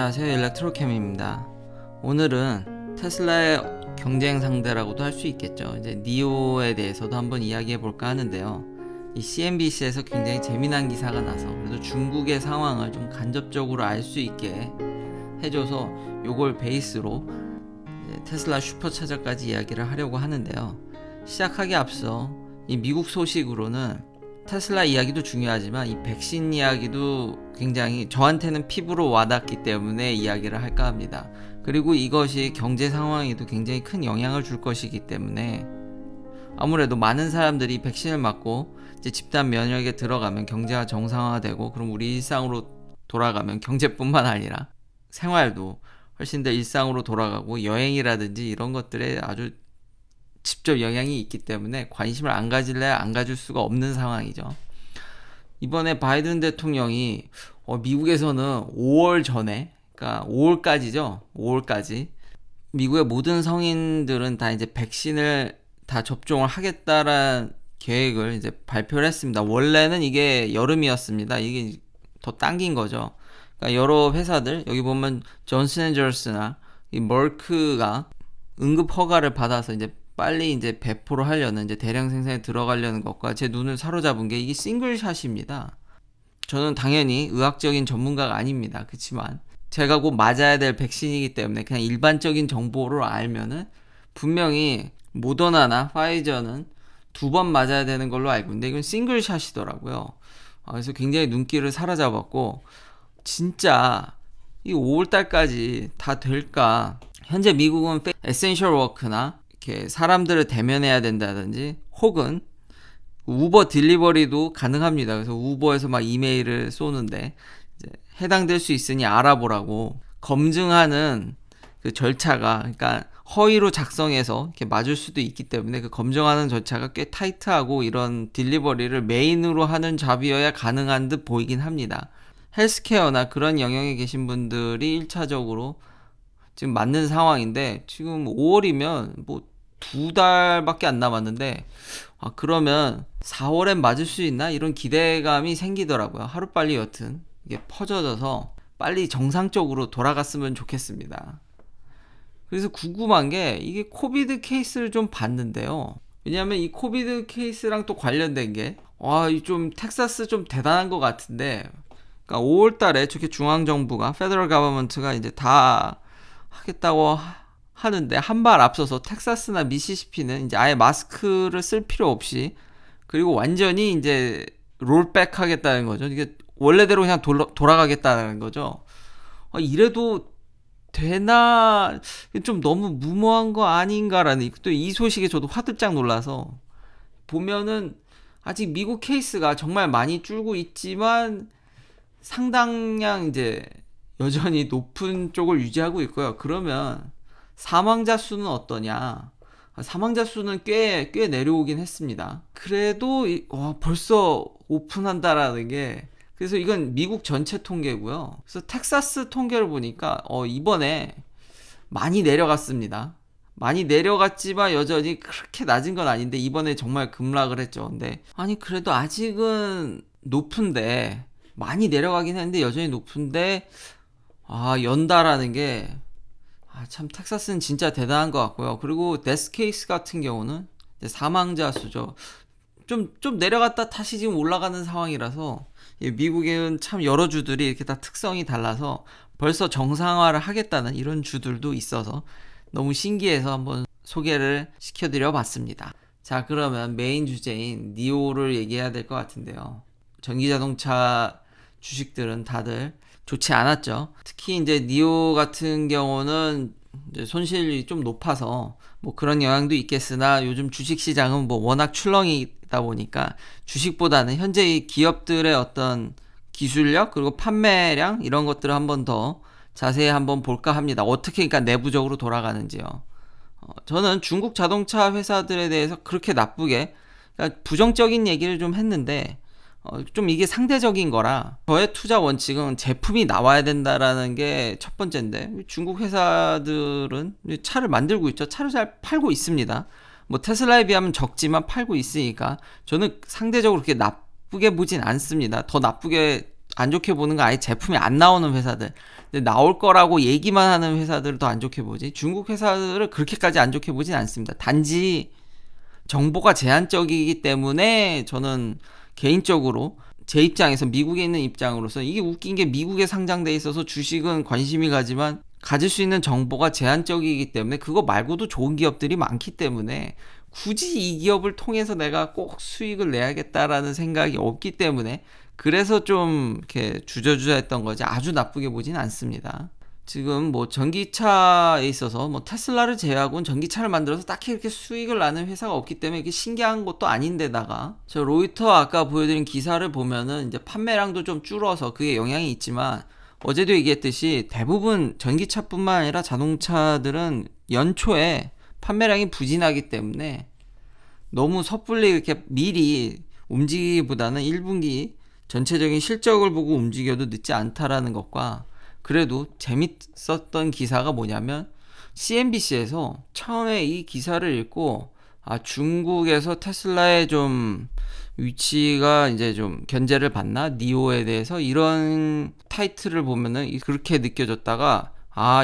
안녕하세요, 일렉트로캠입니다. 오늘은 테슬라의 경쟁 상대라고도 할 수 있겠죠. 이제 니오에 대해서도 한번 이야기해 볼까 하는데요. 이 CNBC에서 굉장히 재미난 기사가 나서 그래도 중국의 상황을 좀 간접적으로 알 수 있게 해줘서 요걸 베이스로 테슬라 슈퍼차저까지 이야기를 하려고 하는데요. 시작하기 앞서 이 미국 소식으로는 테슬라 이야기도 중요하지만 이 백신 이야기도 굉장히 저한테는 피부로 와닿기 때문에 이야기를 할까 합니다. 그리고 이것이 경제 상황에도 굉장히 큰 영향을 줄 것이기 때문에 아무래도 많은 사람들이 백신을 맞고 이제 집단 면역에 들어가면 경제가 정상화되고 그럼 우리 일상으로 돌아가면 경제뿐만 아니라 생활도 훨씬 더 일상으로 돌아가고 여행이라든지 이런 것들에 아주 직접 영향이 있기 때문에 관심을 안 가질래야 안 가질 수가 없는 상황이죠. 이번에 바이든 대통령이 미국에서는 5월 전에, 그러니까 5월까지죠. 5월까지 미국의 모든 성인들은 다 이제 백신을 다 접종을 하겠다라는 계획을 이제 발표를 했습니다. 원래는 이게 여름이었습니다. 이게 더 당긴 거죠. 그러니까 여러 회사들, 여기 보면 존슨앤존슨이나 이 머크가 응급 허가를 받아서 이제 빨리 이제 배포를 하려는 이제 대량 생산에 들어가려는 것과 제 눈을 사로잡은 게 이게 싱글샷입니다. 저는 당연히 의학적인 전문가가 아닙니다. 그렇지만 제가 곧 맞아야 될 백신이기 때문에 그냥 일반적인 정보를 알면은 분명히 모더나나 파이저는 2번 맞아야 되는 걸로 알고 있는데 이건 싱글샷이더라고요. 그래서 굉장히 눈길을 사로잡았고 진짜 이 5월달까지 다 될까? 현재 미국은 에센셜 워크나 이렇게 사람들을 대면해야 된다든지 혹은 우버 딜리버리도 가능합니다. 그래서 우버에서 막 이메일을 쏘는데 이제 해당될 수 있으니 알아보라고 검증하는 그 절차가, 그러니까 허위로 작성해서 이렇게 맞을 수도 있기 때문에 그 검증하는 절차가 꽤 타이트하고 이런 딜리버리를 메인으로 하는 잡이어야 가능한 듯 보이긴 합니다. 헬스케어나 그런 영역에 계신 분들이 1차적으로 지금 맞는 상황인데 지금 5월이면 뭐 2달밖에 안 남았는데 그러면 4월엔 맞을 수 있나? 이런 기대감이 생기더라고요. 하루빨리 여튼 이게 퍼져져서 빨리 정상적으로 돌아갔으면 좋겠습니다. 그래서 궁금한 게 이게 코비드 케이스를 좀 봤는데요. 왜냐하면 이 코비드 케이스랑 또 관련된 게 좀 텍사스 좀 대단한 것 같은데, 그러니까 5월달에 저렇게 중앙정부가 페더럴 가버먼트가 이제 다 하겠다고 하는데 한 발 앞서서 텍사스나 미시시피는 이제 아예 마스크를 쓸 필요 없이 그리고 완전히 이제 롤백 하겠다는 거죠. 이게 원래대로 그냥 돌아가겠다는 거죠. 이래도 되나? 좀 너무 무모한 거 아닌가라는 또 이 소식에 저도 화들짝 놀라서 보면은 아직 미국 케이스가 정말 많이 줄고 있지만 상당량 이제 여전히 높은 쪽을 유지하고 있고요. 그러면 사망자 수는 어떠냐? 사망자 수는 꽤 내려오긴 했습니다. 그래도 벌써 오픈한다라는 게, 그래서 이건 미국 전체 통계고요. 그래서 텍사스 통계를 보니까 이번에 많이 내려갔습니다. 많이 내려갔지만 여전히 그렇게 낮은 건 아닌데 이번에 정말 급락을 했죠. 근데 그래도 아직은 높은데, 많이 내려가긴 했는데 여전히 높은데 연다라는 게 참 텍사스는 진짜 대단한 것 같고요. 그리고 데스 케이스 같은 경우는 사망자 수죠. 좀 내려갔다 다시 지금 올라가는 상황이라서 미국에는 참 여러 주들이 이렇게 다 특성이 달라서 벌써 정상화를 하겠다는 이런 주들도 있어서 너무 신기해서 한번 소개를 시켜드려 봤습니다. 자, 그러면 메인 주제인 니오를 얘기해야 될 것 같은데요. 전기자동차 주식들은 다들 좋지 않았죠. 특히 이제 니오 같은 경우는 이제 손실이 좀 높아서 뭐 그런 영향도 있겠으나 요즘 주식시장은 뭐 워낙 출렁이다 보니까 주식보다는 현재 이 기업들의 어떤 기술력 그리고 판매량 이런 것들을 한번 더 자세히 한번 볼까 합니다. 어떻게 그러니까 내부적으로 돌아가는지요. 저는 중국 자동차 회사들에 대해서 그렇게 나쁘게, 그러니까 부정적인 얘기를 좀 했는데 좀 이게 상대적인 거라 저의 투자 원칙은 제품이 나와야 된다라는 게 첫 번째인데 중국 회사들은 차를 만들고 있죠. 차를 잘 팔고 있습니다. 뭐 테슬라에 비하면 적지만 팔고 있으니까 저는 상대적으로 그렇게 나쁘게 보진 않습니다. 더 나쁘게 안 좋게 보는 거 아예 제품이 안 나오는 회사들. 근데 나올 거라고 얘기만 하는 회사들을 더 안 좋게 보지. 중국 회사들을 그렇게까지 안 좋게 보진 않습니다. 단지 정보가 제한적이기 때문에 저는 개인적으로 제 입장에서 미국에 있는 입장으로서 이게 웃긴 게 미국에 상장돼 있어서 주식은 관심이 가지만 가질 수 있는 정보가 제한적이기 때문에 그거 말고도 좋은 기업들이 많기 때문에 굳이 이 기업을 통해서 내가 꼭 수익을 내야겠다라는 생각이 없기 때문에 그래서 좀 이렇게 주저주저 했던 거지 아주 나쁘게 보진 않습니다. 지금 뭐 전기차에 있어서 뭐 테슬라를 제외하고는 전기차를 만들어서 딱히 이렇게 수익을 나는 회사가 없기 때문에 이게 신기한 것도 아닌데다가 저 로이터 아까 보여드린 기사를 보면은 이제 판매량도 좀 줄어서 그게 영향이 있지만 어제도 얘기했듯이 대부분 전기차뿐만 아니라 자동차들은 연초에 판매량이 부진하기 때문에 너무 섣불리 이렇게 미리 움직이기보다는 1분기 전체적인 실적을 보고 움직여도 늦지 않다라는 것과 그래도 재밌었던 기사가 뭐냐면 CNBC에서 처음에 이 기사를 읽고 중국에서 테슬라의 좀 위치가 이제 좀 견제를 받나? 니오에 대해서 이런 타이틀을 보면은 그렇게 느껴졌다가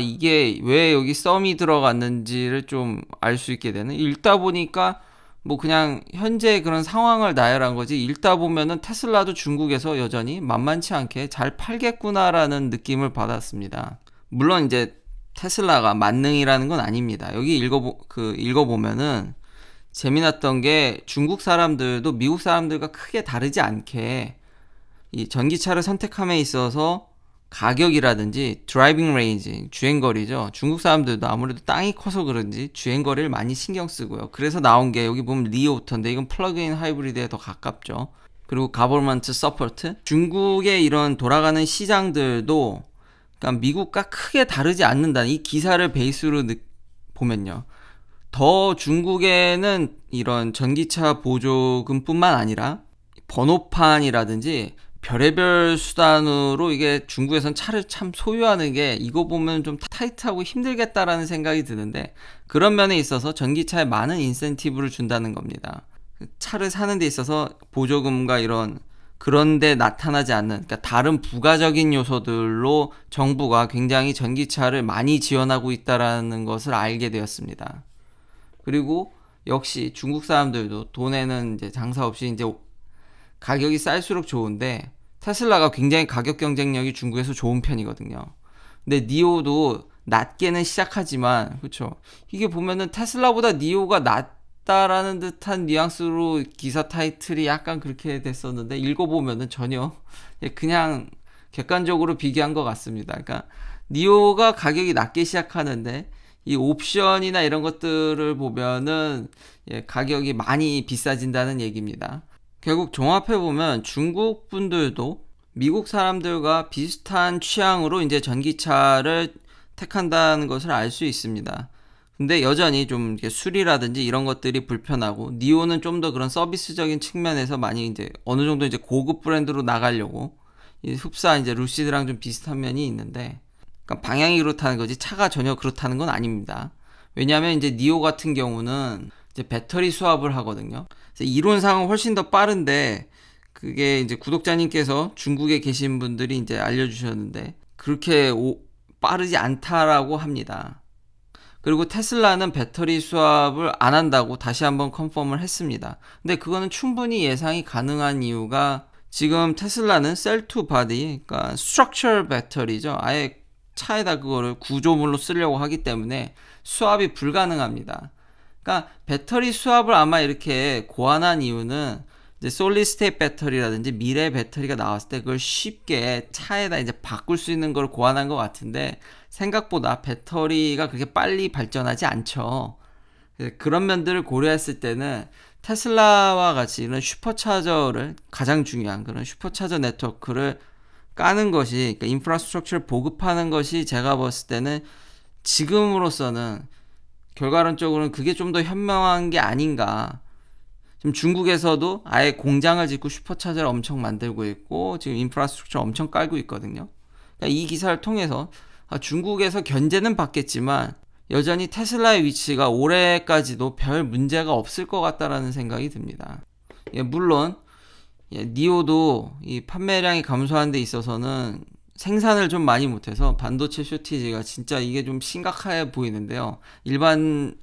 이게 왜 여기 썸이 들어갔는지를 좀 알 수 있게 되는 읽다 보니까 뭐 그냥 현재 그런 상황을 나열한 거지 읽다 보면은 테슬라도 중국에서 여전히 만만치 않게 잘 팔겠구나라는 느낌을 받았습니다. 물론 이제 테슬라가 만능이라는 건 아닙니다. 여기 읽어보면은 재미났던 게 중국 사람들도 미국 사람들과 크게 다르지 않게 이 전기차를 선택함에 있어서 가격이라든지 드라이빙 레인지, 주행거리죠. 중국 사람들도 아무래도 땅이 커서 그런지 주행거리를 많이 신경 쓰고요. 그래서 나온 게 여기 보면 리오터인데 이건 플러그인 하이브리드에 더 가깝죠. 그리고 가버먼트 서포트. 중국의 이런 돌아가는 시장들도 그러니까 미국과 크게 다르지 않는다는 이 기사를 베이스로 보면요. 더 중국에는 이런 전기차 보조금뿐만 아니라 번호판이라든지 별의별 수단으로 이게 중국에선 차를 참 소유하는 게 이거 보면 좀 타이트하고 힘들겠다라는 생각이 드는데 그런 면에 있어서 전기차에 많은 인센티브를 준다는 겁니다. 차를 사는 데 있어서 보조금과 이런 그런데 나타나지 않는 그러니까 다른 부가적인 요소들로 정부가 굉장히 전기차를 많이 지원하고 있다라는 것을 알게 되었습니다. 그리고 역시 중국 사람들도 돈에는 이제 장사 없이 이제 가격이 쌀수록 좋은데 테슬라가 굉장히 가격 경쟁력이 중국에서 좋은 편이거든요. 근데 니오도 낮게는 시작하지만 그렇죠. 이게 보면은 테슬라보다 니오가 낫다라는 듯한 뉘앙스로 기사 타이틀이 약간 그렇게 됐었는데 읽어보면은 전혀 그냥 객관적으로 비교한 것 같습니다. 그러니까 니오가 가격이 낮게 시작하는데 이 옵션이나 이런 것들을 보면은 가격이 많이 비싸진다는 얘기입니다. 결국 종합해보면 중국 분들도 미국 사람들과 비슷한 취향으로 이제 전기차를 택한다는 것을 알 수 있습니다. 근데 여전히 좀 수리라든지 이런 것들이 불편하고 니오는 좀 더 그런 서비스적인 측면에서 많이 이제 어느 정도 이제 고급 브랜드로 나가려고 흡사 이제 루시드랑 좀 비슷한 면이 있는데 그러니까 방향이 그렇다는 거지 차가 전혀 그렇다는 건 아닙니다. 왜냐하면 이제 니오 같은 경우는 이제 배터리 수압을 하거든요. 이론상은 훨씬 더 빠른데 그게 이제 구독자님께서 중국에 계신 분들이 이제 알려주셨는데 그렇게 빠르지 않다라고 합니다. 그리고 테슬라는 배터리 수압을 안 한다고 다시 한번 컨펌을 했습니다. 근데 그거는 충분히 예상이 가능한 이유가 지금 테슬라는 셀 투 바디, 그러니까 스트럭처 배터리죠. 아예 차에다 그거를 구조물로 쓰려고 하기 때문에 수압이 불가능합니다. 그러니까 배터리 수압을 아마 이렇게 고안한 이유는 이제 솔리드 스테이트 배터리라든지 미래 배터리가 나왔을 때 그걸 쉽게 차에다 이제 바꿀 수 있는 걸 고안한 것 같은데 생각보다 배터리가 그렇게 빨리 발전하지 않죠. 그런 면들을 고려했을 때는 테슬라와 같이 이런 슈퍼차저를 가장 중요한 그런 슈퍼차저 네트워크를 까는 것이 그러니까 인프라스트럭처를 보급하는 것이 제가 봤을 때는 지금으로서는 결과론적으로는 그게 좀 더 현명한 게 아닌가. 지금 중국에서도 아예 공장을 짓고 슈퍼차저를 엄청 만들고 있고 지금 인프라스트럭처 엄청 깔고 있거든요. 그러니까 이 기사를 통해서 중국에서 견제는 받겠지만 여전히 테슬라의 위치가 올해까지도 별 문제가 없을 것 같다라는 생각이 듭니다. 물론 니오도 이 판매량이 감소하는 데 있어서는 생산을 좀 많이 못해서 반도체 쇼티지가 진짜 이게 좀 심각해 보이는데요. 일반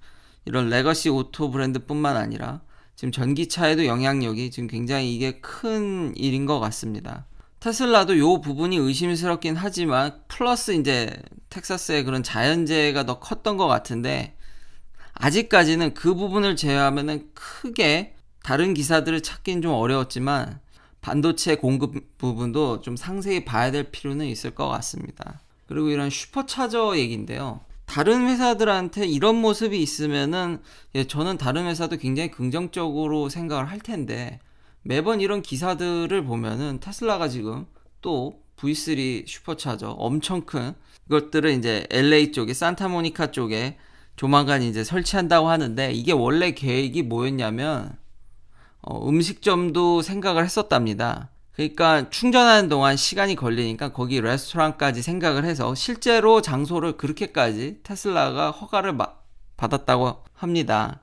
이런 레거시 오토 브랜드뿐만 아니라 지금 전기차에도 영향력이 지금 굉장히 이게 큰 일인 것 같습니다. 테슬라도 요 부분이 의심스럽긴 하지만 플러스 이제 텍사스의 그런 자연재해가 더 컸던 것 같은데 아직까지는 그 부분을 제외하면은 크게 다른 기사들을 찾긴 좀 어려웠지만 반도체 공급 부분도 좀 상세히 봐야 될 필요는 있을 것 같습니다. 그리고 이런 슈퍼차저 얘기인데요. 다른 회사들한테 이런 모습이 있으면은 저는 다른 회사도 굉장히 긍정적으로 생각을 할 텐데 매번 이런 기사들을 보면은 테슬라가 지금 또 V3 슈퍼차저 엄청 큰 이것들을 이제 LA 쪽에 산타모니카 쪽에 조만간 이제 설치한다고 하는데 이게 원래 계획이 뭐였냐면 음식점도 생각을 했었답니다. 그러니까 충전하는 동안 시간이 걸리니까 거기 레스토랑까지 생각을 해서 실제로 장소를 그렇게까지 테슬라가 허가를 받았다고 합니다.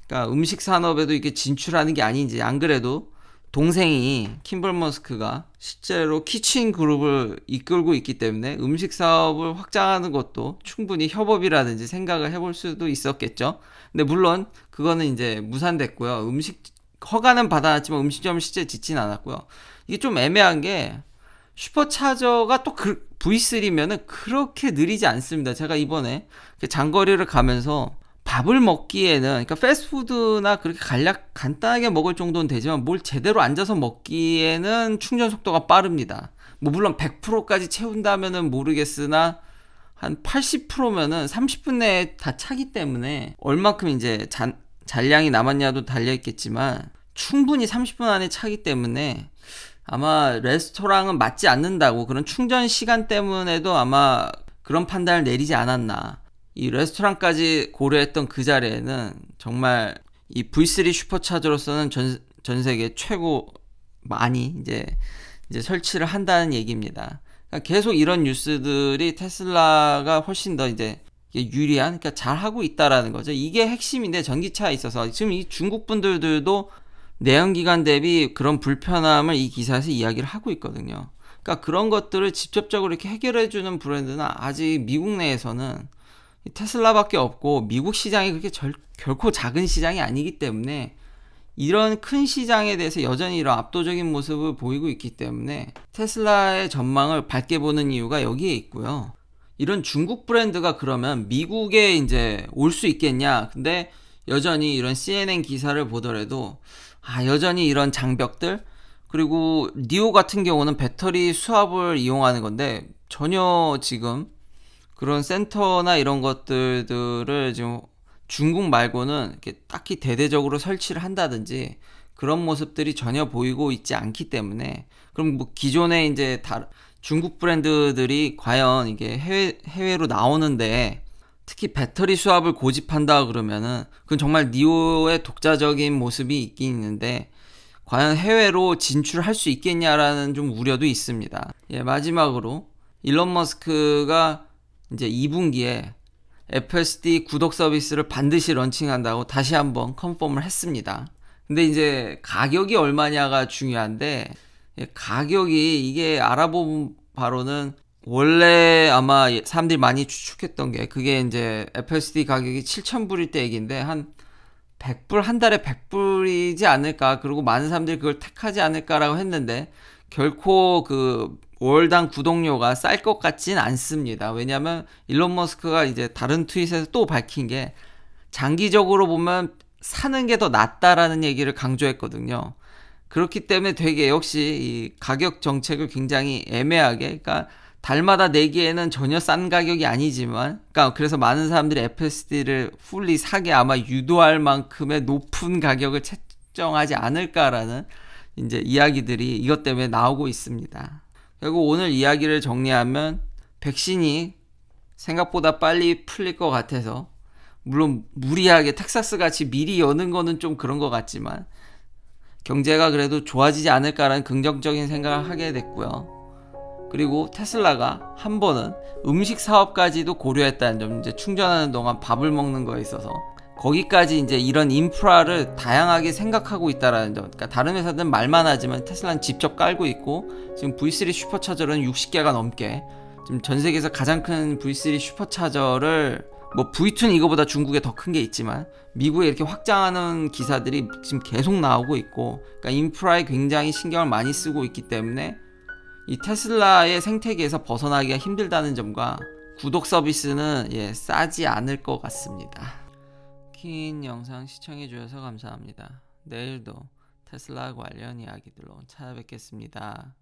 그러니까 음식 산업에도 이렇게 진출하는 게 아닌지 안 그래도 동생이 킴벌 머스크가 실제로 키친 그룹을 이끌고 있기 때문에 음식 사업을 확장하는 것도 충분히 협업이라든지 생각을 해볼 수도 있었겠죠. 근데 물론 그거는 이제 무산됐고요. 음식 허가는 받아놨지만 음식점을 실제 짓진 않았고요. 이게 좀 애매한 게 슈퍼차저가 또 V3면은 그렇게 느리지 않습니다. 제가 이번에 장거리를 가면서 밥을 먹기에는 그러니까 패스트푸드나 그렇게 간단하게 먹을 정도는 되지만 뭘 제대로 앉아서 먹기에는 충전 속도가 빠릅니다. 뭐 물론 100%까지 채운다면은 모르겠으나 한 80%면은 30분 내에 다 차기 때문에 얼마큼 이제 잔량이 남았냐도 달려있겠지만 충분히 30분 안에 차기 때문에 아마 레스토랑은 맞지 않는다고 그런 충전 시간 때문에도 아마 그런 판단을 내리지 않았나. 이 레스토랑까지 고려했던 그 자리에는 정말 이 V3 슈퍼차저로서는 전 세계 최고 많이 이제 설치를 한다는 얘기입니다. 그러니까 계속 이런 뉴스들이 테슬라가 훨씬 더 이제 유리한, 그러니까 잘 하고 있다라는 거죠. 이게 핵심인데 전기차에 있어서 지금 이 중국 분들도 내연기관 대비 그런 불편함을 이 기사에서 이야기를 하고 있거든요. 그러니까 그런 것들을 직접적으로 이렇게 해결해주는 브랜드는 아직 미국 내에서는 테슬라밖에 없고 미국 시장이 그렇게 결코 작은 시장이 아니기 때문에 이런 큰 시장에 대해서 여전히 이런 압도적인 모습을 보이고 있기 때문에 테슬라의 전망을 밝게 보는 이유가 여기에 있고요. 이런 중국 브랜드가 그러면 미국에 이제 올 수 있겠냐? 근데 여전히 이런 CNN 기사를 보더라도 여전히 이런 장벽들, 그리고 니오 같은 경우는 배터리 수압을 이용하는 건데 전혀 지금 그런 센터나 이런 것들을 지금 중국 말고는 이렇게 딱히 대대적으로 설치를 한다든지 그런 모습들이 전혀 보이고 있지 않기 때문에, 그럼 뭐 기존에 이제 중국 브랜드들이 과연 이게 해외로 나오는데 특히 배터리 수압을 고집한다 그러면은 그건 정말 니오의 독자적인 모습이 있긴 있는데 과연 해외로 진출할 수 있겠냐라는 좀 우려도 있습니다. 마지막으로 일론 머스크가 이제 2분기에 FSD 구독 서비스를 반드시 런칭한다고 다시 한번 컨펌을 했습니다. 근데 이제 가격이 얼마냐가 중요한데, 가격이 이게 알아본 바로는 원래 아마 사람들이 많이 추측했던 게 그게 이제 FSD 가격이 7,000불일 때 얘기인데 한 100불, 한 달에 100불이지 않을까, 그리고 많은 사람들이 그걸 택하지 않을까라고 했는데 결코 그 월당 구독료가 쌀 것 같진 않습니다. 왜냐하면 일론 머스크가 이제 다른 트윗에서 또 밝힌 게 장기적으로 보면 사는 게 더 낫다라는 얘기를 강조했거든요. 그렇기 때문에 되게 역시 이 가격 정책을 굉장히 애매하게, 그러니까 달마다 내기에는 전혀 싼 가격이 아니지만, 그러니까 그래서 많은 사람들이 FSD를 풀리 사게 아마 유도할 만큼의 높은 가격을 책정하지 않을까라는 이제 이야기들이 이것 때문에 나오고 있습니다. 결국 오늘 이야기를 정리하면 백신이 생각보다 빨리 풀릴 것 같아서, 물론 무리하게 텍사스 같이 미리 여는 거는 좀 그런 것 같지만 경제가 그래도 좋아지지 않을까라는 긍정적인 생각을 하게 됐고요. 그리고 테슬라가 한 번은 음식 사업까지도 고려했다는 점, 이제 충전하는 동안 밥을 먹는 거에 있어서 거기까지 이제 이런 인프라를 다양하게 생각하고 있다라는 점. 그러니까 다른 회사들은 말만 하지만 테슬라는 직접 깔고 있고, 지금 V3 슈퍼차저는 60개가 넘게, 지금 전 세계에서 가장 큰 V3 슈퍼차저를, 뭐 V2는 이거보다 중국에 더 큰 게 있지만 미국에 이렇게 확장하는 기사들이 지금 계속 나오고 있고, 그러니까 인프라에 굉장히 신경을 많이 쓰고 있기 때문에 이 테슬라의 생태계에서 벗어나기가 힘들다는 점과 구독 서비스는 싸지 않을 것 같습니다. 긴 영상 시청해주셔서 감사합니다. 내일도 테슬라 관련 이야기들로 찾아뵙겠습니다.